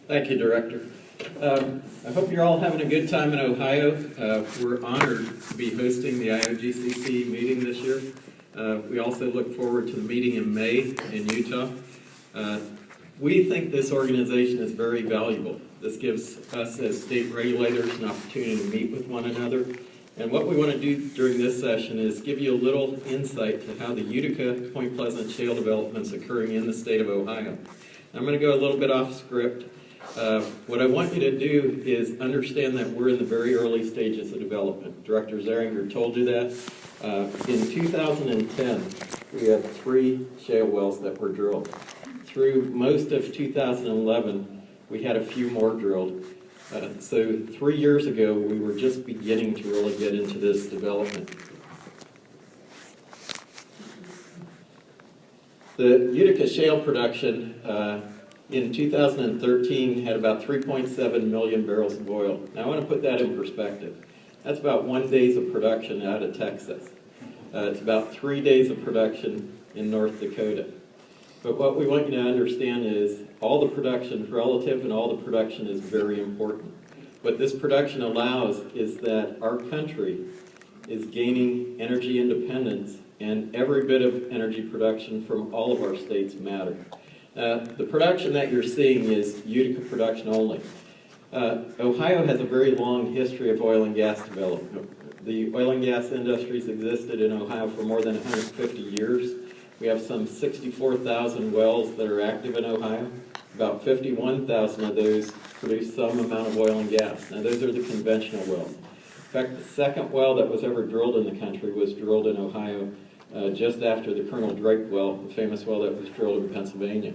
Thank you, Director. I hope you're all having a good time in Ohio. We're honored to be hosting the IOGCC meeting this year. We also look forward to the meeting in May in Utah. We think this organization is very valuable. This gives us as state regulators an opportunity to meet with one another. And what we want to do during this session is give you a little insight to how the Utica Point Pleasant shale development is occurring in the state of Ohio. I'm going to go a little bit off script. What I want you to do is understand that we're in the very early stages of development. Director Zeringer told you that. In 2010, we had 3 shale wells that were drilled. Through most of 2011, we had a few more drilled. So 3 years ago, we were just beginning to really get into this development. The Utica shale production in 2013 had about 3.7 million barrels of oil. Now I want to put that in perspective. That's about 1 day of production out of Texas. It's about 3 days of production in North Dakota. But what we want you to understand is all the production is relative and all the production is very important. What this production allows is that our country is gaining energy independence, and every bit of energy production from all of our states matter. The production that you're seeing is Utica production only. Ohio has a very long history of oil and gas development. The oil and gas industries existed in Ohio for more than 150 years. We have some 64,000 wells that are active in Ohio. About 51,000 of those produce some amount of oil and gas. Now those are the conventional wells. In fact, the second well that was ever drilled in the country was drilled in Ohio just after the Colonel Drake well, the famous well that was drilled in Pennsylvania.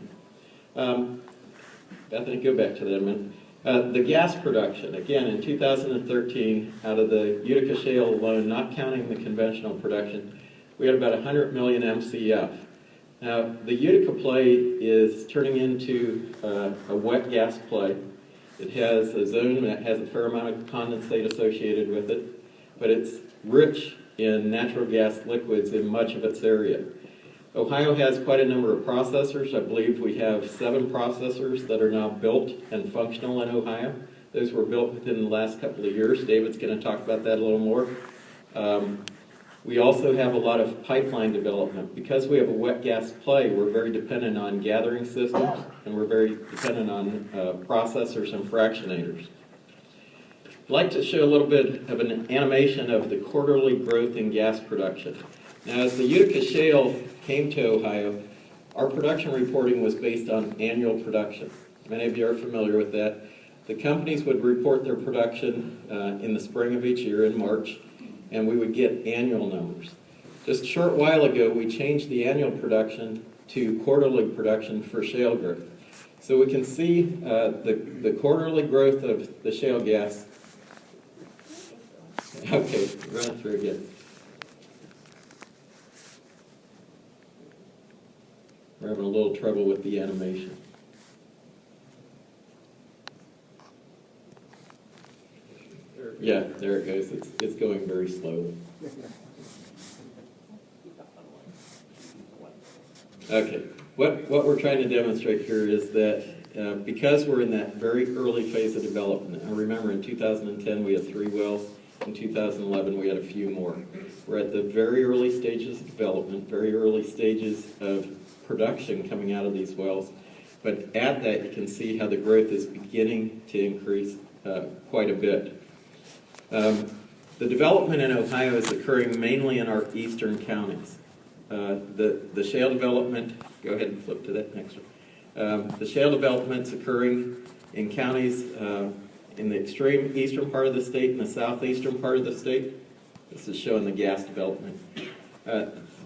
Bethany, go back to that a minute. The gas production, again, in 2013, out of the Utica shale alone, not counting the conventional production, we had about 100 million MCF. Now, the Utica play is turning into a wet gas play. It has a zone that has a fair amount of condensate associated with it, but it's rich in natural gas liquids in much of its area. Ohio has quite a number of processors. I believe we have 7 processors that are now built and functional in Ohio. Those were built within the last couple of years. David's going to talk about that a little more. We also have a lot of pipeline development. Because we have a wet gas play, we're very dependent on gathering systems, and we're very dependent on processors and fractionators. I'd like to show a little bit of an animation of the quarterly growth in gas production. Now, as the Utica shale came to Ohio, our production reporting was based on annual production. Many of you are familiar with that. The companies would report their production in the spring of each year in March, and we would get annual numbers. Just a short while ago, we changed the annual production to quarterly production for shale growth. So we can see the quarterly growth of the shale gas. Okay, run it through again. We're having a little trouble with the animation. Yeah, there it goes. It's going very slowly. Okay, what we're trying to demonstrate here is that because we're in that very early phase of development, I remember in 2010 we had 3 wells, in 2011 we had a few more. We're at the very early stages of development, very early stages of production coming out of these wells, but at that you can see how the growth is beginning to increase quite a bit. The development in Ohio is occurring mainly in our eastern counties. The shale development, go ahead and flip to that next one. The shale development's occurring in counties in the extreme eastern part of the state and the southeastern part of the state. This is showing the gas development.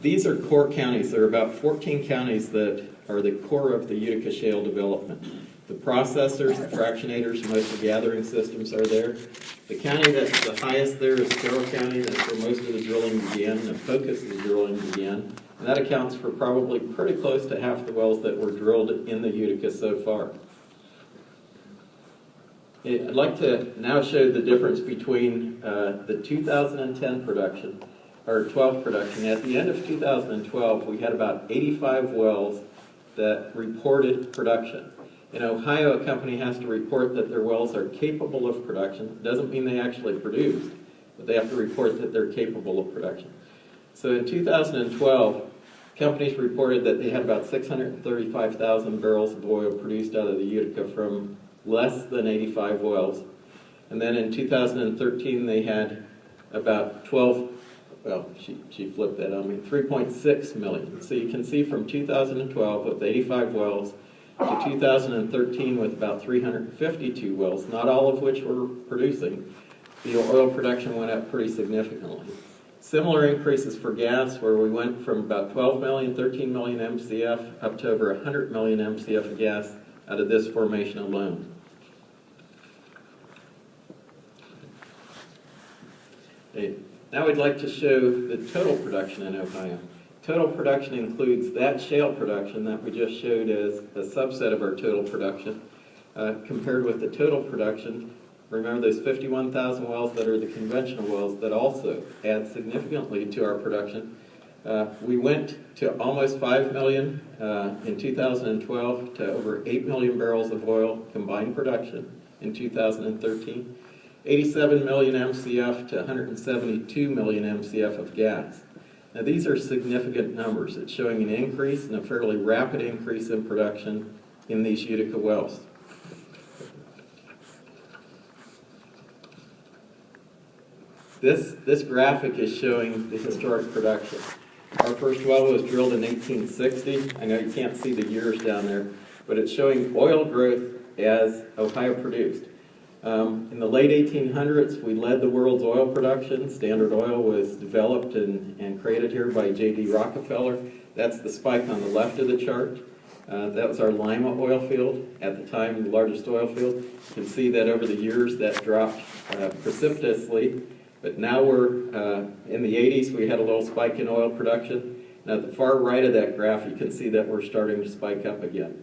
These are core counties. There are about 14 counties that are the core of the Utica shale development. The processors, the fractionators, most of the gathering systems are there. The county that's the highest there is Carroll County. That's where most of the drilling began, the focus of the drilling began. And that accounts for probably pretty close to half the wells that were drilled in the Utica so far. I'd like to now show the difference between the 2010 production, or 12 production. At the end of 2012, we had about 85 wells that reported production. In Ohio, a company has to report that their wells are capable of production. It doesn't mean they actually produced, but they have to report that they're capable of production. So in 2012, companies reported that they had about 635,000 barrels of oil produced out of the Utica from less than 85 wells. And then in 2013, they had about 3.6 million. So you can see from 2012 with 85 wells to 2013 with about 352 wells, not all of which were producing, the oil production went up pretty significantly. Similar increases for gas, where we went from about 12 million, 13 million MCF up to over 100 million MCF of gas out of this formation alone. Okay. Now we'd like to show the total production in Ohio. Total production includes that shale production that we just showed as a subset of our total production, compared with the total production. Remember those 51,000 wells that are the conventional wells that also add significantly to our production. We went to almost 5 million in 2012 to over 8 million barrels of oil combined production in 2013. 87 million MCF to 172 million MCF of gas. Now these are significant numbers. It's showing an increase and a fairly rapid increase in production in these Utica wells. This graphic is showing the historic production. Our first well was drilled in 1860. I know you can't see the years down there, but it's showing oil growth as Ohio produced. In the late 1800s, we led the world's oil production. Standard Oil was developed and created here by J.D. Rockefeller. That's the spike on the left of the chart. That was our Lima oil field, at the time the largest oil field. You can see that over the years that dropped precipitously, but now we're in the 80s, we had a little spike in oil production. Now at the far right of that graph, you can see that we're starting to spike up again.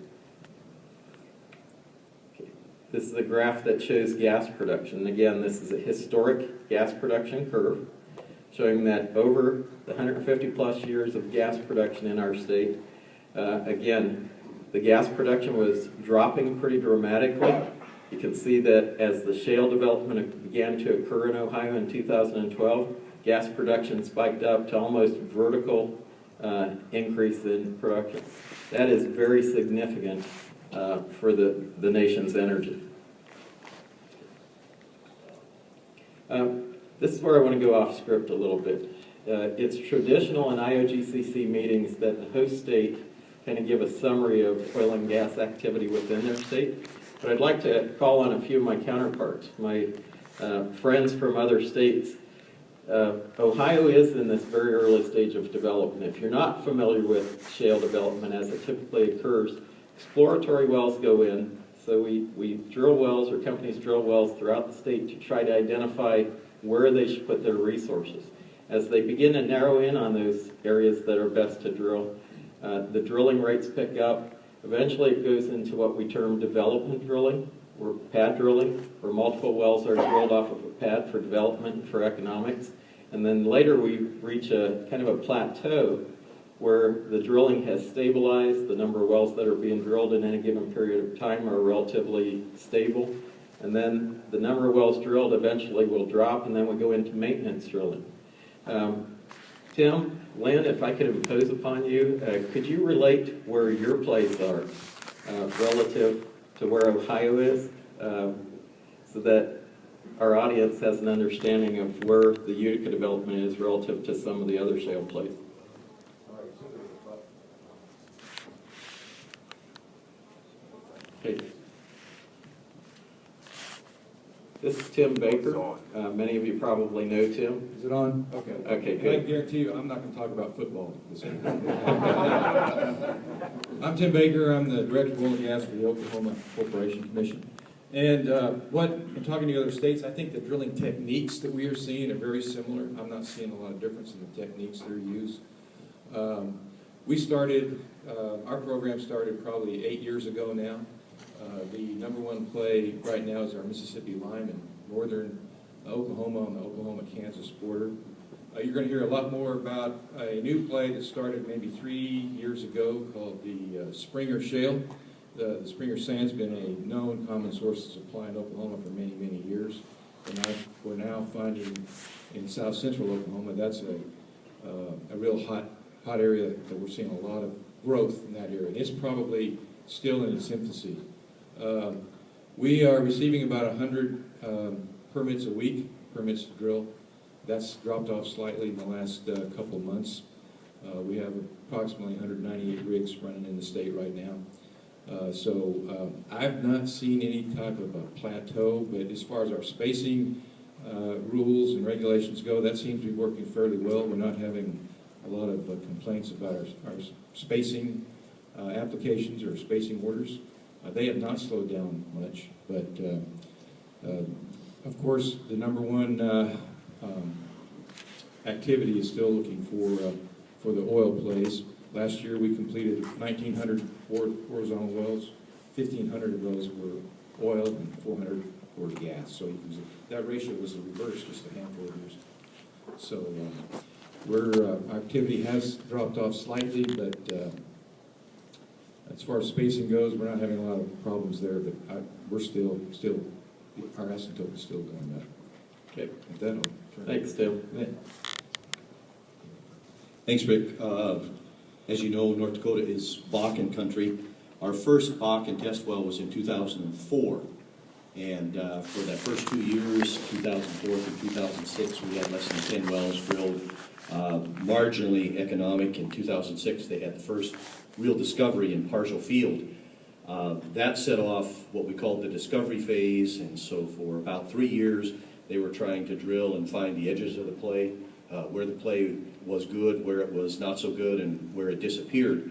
This is a graph that shows gas production. Again, this is a historic gas production curve showing that over the 150 plus years of gas production in our state, again, the gas production was dropping pretty dramatically. You can see that as the shale development began to occur in Ohio in 2012, gas production spiked up to almost vertical increase in production. That is very significant for the nation's energy. This is where I want to go off script a little bit. It's traditional in IOGCC meetings that the host state kind of give a summary of oil and gas activity within their state. But I'd like to call on a few of my counterparts, my friends from other states. Ohio is in this very early stage of development. If you're not familiar with shale development as it typically occurs, exploratory wells go in. So we drill wells, or companies drill wells throughout the state to try to identify where they should put their resources. As they begin to narrow in on those areas that are best to drill, the drilling rates pick up. Eventually it goes into what we term development drilling, or pad drilling, where multiple wells are drilled off of a pad for development and for economics. And then later we reach a kind of a plateau where the drilling has stabilized, the number of wells that are being drilled in any given period of time are relatively stable, and then the number of wells drilled eventually will drop, and then we go into maintenance drilling. Tim, Lynn, if I could impose upon you, could you relate where your plays are relative to where Ohio is, so that our audience has an understanding of where the Utica development is relative to some of the other shale plays? Okay. This is Tim Baker. Many of you probably know Tim. Is it on? Okay. Okay, I good. guarantee you I'm not going to talk about football this week. I'm Tim Baker. I'm the Director of Oil and Gas for the Oklahoma Corporation Commission. And in talking to other states, I think the drilling techniques that we are seeing are very similar. I'm not seeing a lot of difference in the techniques that are used. Our program started probably 8 years ago now. The number one play right now is our Mississippi Lime in northern Oklahoma on the Oklahoma-Kansas border. You're going to hear a lot more about a new play that started maybe 3 years ago called the Springer Shale. The Springer Sand's been a known common source of supply in Oklahoma for many, many years. And we're now finding in south central Oklahoma, that's a real hot area that we're seeing a lot of growth in that area. It's probably still in its infancy. We are receiving about 100 permits a week, permits to drill. That's dropped off slightly in the last couple of months. We have approximately 198 rigs running in the state right now. I've not seen any type of a plateau, but as far as our spacing rules and regulations go, that seems to be working fairly well. We're not having a lot of complaints about our spacing applications or spacing orders. They have not slowed down much, but of course the number one activity is still looking for the oil plays. Last year we completed 1,900 horizontal wells. 1,500 of those were oil and 400 were gas. So you can see that ratio was the reverse just a handful of years. So our activity has dropped off slightly, but as far as spacing goes, we're not having a lot of problems there. But we're still our asymptote is still going up. Okay. With that, I'll turn Thanks, Tim. Thanks, Rick. As you know, North Dakota is Bakken country. Our first Bakken test well was in 2004. And for that first 2 years, 2004 through 2006, we had less than 10 wells drilled. Marginally economic. In 2006, they had the first real discovery in partial field. That set off what we called the discovery phase, and so for about 3 years, they were trying to drill and find the edges of the play, where the play was good, where it was not so good, and where it disappeared.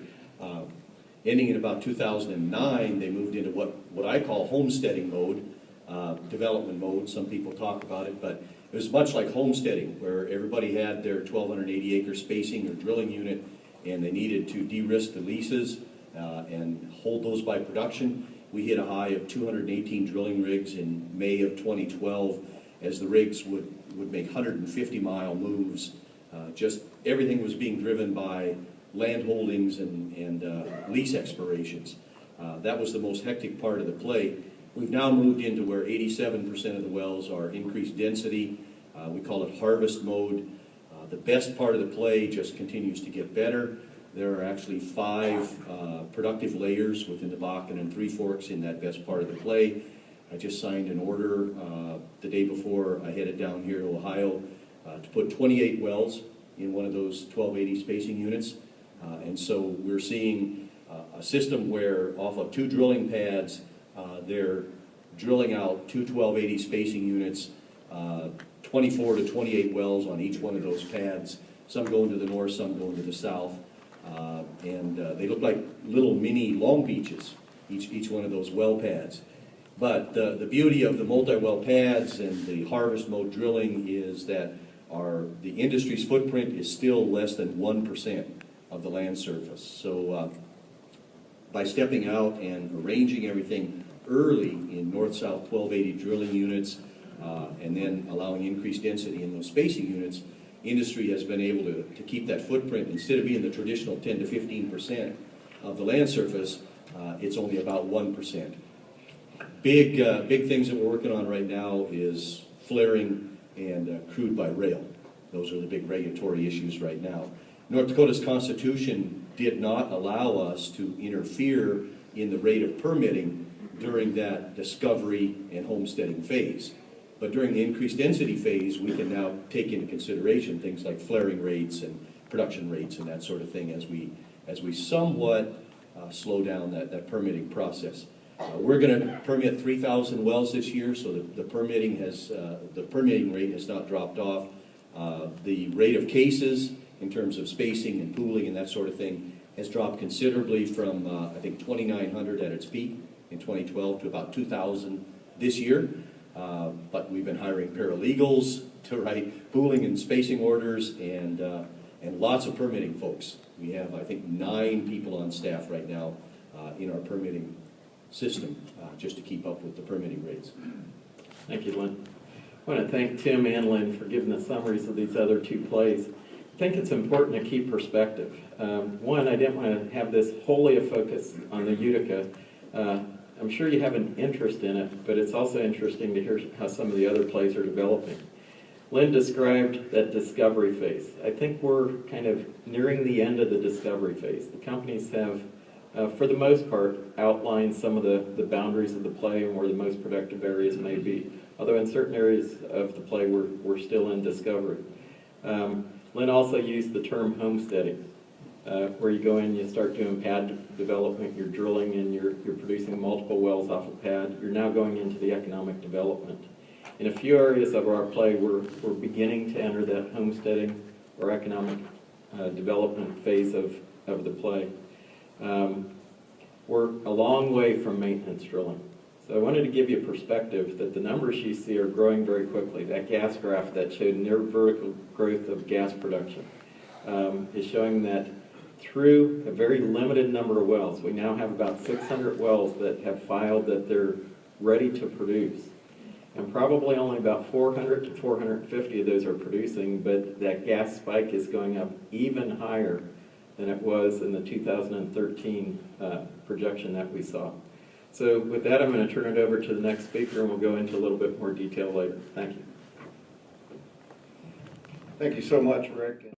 Ending in about 2009, they moved into what I call homesteading mode, development mode. Some people talk about it, but it was much like homesteading, where everybody had their 1,280 acre spacing or drilling unit, and they needed to de-risk the leases and hold those by production. We hit a high of 218 drilling rigs in May of 2012, as the rigs would make 150-mile moves. Just everything was being driven by land holdings and lease expirations. That was the most hectic part of the play. We've now moved into where 87% of the wells are increased density. We call it harvest mode. The best part of the play just continues to get better. There are actually 5 productive layers within the Bakken and Three Forks in that best part of the play. I just signed an order the day before I headed down here to Ohio to put 28 wells in one of those 1280 spacing units. And so we're seeing a system where off of 2 drilling pads, they're drilling out 2 1280 spacing units, 24 to 28 wells on each one of those pads. Some going to the north, some going to the south. And they look like little mini Long Beaches, each one of those well pads. But the beauty of the multi-well pads and the harvest mode drilling is that the industry's footprint is still less than 1% of the land surface. So by stepping out and arranging everything early in north-south 1280 drilling units and then allowing increased density in those spacing units, industry has been able to keep that footprint. Instead of being the traditional 10 to 15% of the land surface, it's only about 1%. Big things that we're working on right now is flaring and crude by rail. Those are the big regulatory issues right now. North Dakota's Constitution did not allow us to interfere in the rate of permitting during that discovery and homesteading phase. But during the increased density phase, we can now take into consideration things like flaring rates and production rates and that sort of thing as we somewhat slow down that permitting process. We're going to permit 3,000 wells this year, so the permitting rate has not dropped off. The rate of cases in terms of spacing and pooling and that sort of thing has dropped considerably from I think 2,900 at its peak in 2012 to about 2,000 this year. But we've been hiring paralegals to write pooling and spacing orders and lots of permitting folks. We have, I think, 9 people on staff right now in our permitting system just to keep up with the permitting rates. Thank you, Lynn. I want to thank Tim and Lynn for giving the summaries of these other 2 plays. I think it's important to keep perspective. One, I didn't want to have this wholly a focus on the Utica, I'm sure you have an interest in it, but it's also interesting to hear how some of the other plays are developing. Lynn described that discovery phase. I think we're kind of nearing the end of the discovery phase. The companies have, for the most part, outlined some of the boundaries of the play and where the most productive areas may be. Although in certain areas of the play, we're still in discovery. Lynn also used the term homesteading, where you go in, you start doing pad development, you're drilling and you're producing multiple wells off a pad. You're now going into the economic development. In a few areas of our play, we're beginning to enter that homesteading or economic development phase of the play. We're a long way from maintenance drilling. So I wanted to give you a perspective that the numbers you see are growing very quickly. That gas graph that showed near vertical growth of gas production is showing that through a very limited number of wells, we now have about 600 wells that have filed that they're ready to produce. And probably only about 400 to 450 of those are producing, but that gas spike is going up even higher than it was in the 2013 projection that we saw. So with that, I'm going to turn it over to the next speaker, and we'll go into a little bit more detail later. Thank you. Thank you so much, Rick.